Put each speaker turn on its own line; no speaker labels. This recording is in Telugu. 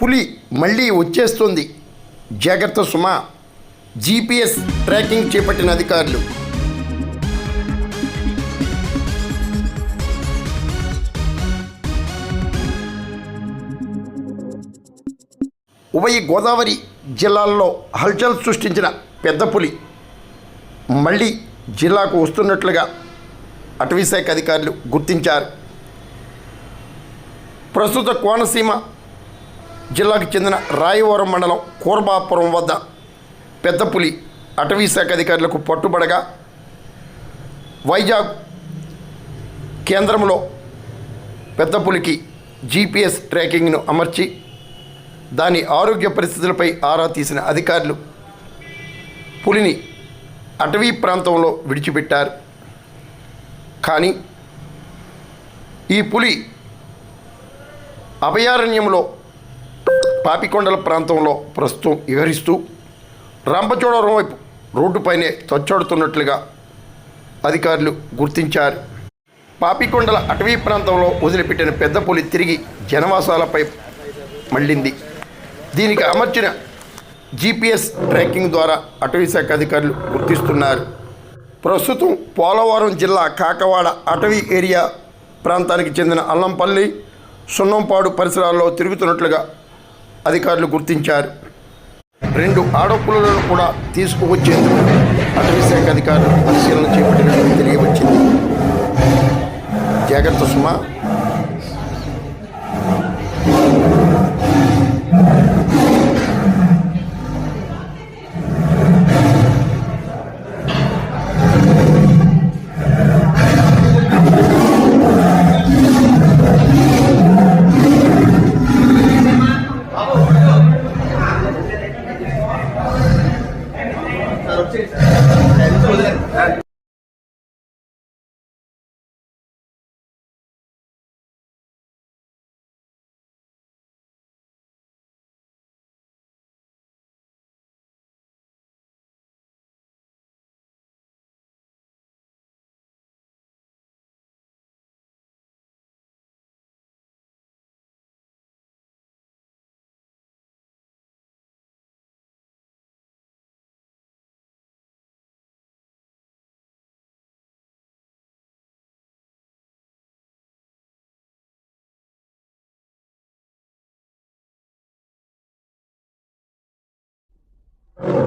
పులి మళ్ళీ వచ్చేస్తుంది, జాగ్రత్త సుమా. జీపీఎస్ ట్రాకింగ్ చేపట్టిన అధికారులు. ఉభయ గోదావరి జిల్లాల్లో హల్చల్ సృష్టించిన పెద్ద పులి మళ్ళీ జిల్లాకు వస్తున్నట్లుగా అటవీశాఖ అధికారులు గుర్తించారు. ప్రస్తుత కోనసీమ జిల్లాకు చెందిన రాయవరం మండలం కోర్బాపురం వద్ద పెద్ద పులి అటవీశాఖ అధికారులకు పట్టుబడగా వైజాగ్ కేంద్రంలో పెద్ద పులికి జీపీఎస్ ట్రాకింగ్ను అమర్చి దాని ఆరోగ్య పరిస్థితులపై ఆరా తీసిన అధికారులు పులిని అటవీ ప్రాంతంలో విడిచిపెట్టారు. కానీ ఈ పులి అభయారణ్యంలో పాపికొండల ప్రాంతంలో ప్రస్తుతం విహరిస్తూ రంపచోడవరం వైపు రోడ్డుపైనే తచ్చాడుతున్నట్లుగా అధికారులు గుర్తించారు. పాపికొండల అటవీ ప్రాంతంలో వదిలిపెట్టిన పెద్ద పులి తిరిగి జనవాసాలపై మళ్ళింది. దీనికి అమర్చిన జీపీఎస్ ట్రాకింగ్ ద్వారా అటవీశాఖ అధికారులు గుర్తిస్తున్నారు. ప్రస్తుతం పోలవరం జిల్లా కాకవాడ అటవీ ఏరియా ప్రాంతానికి చెందిన అల్లంపల్లి, సున్నంపాడు పరిసరాల్లో తిరుగుతున్నట్లుగా అధికారులు గుర్తించారు. 2 ఆడపులులను కూడా తీసుకువచ్చేందుకు అటవీశాఖ అధికారులు పరిశీలన చేపట్టినట్టు తెలియవచ్చింది. జాగ్రత్త సుమా.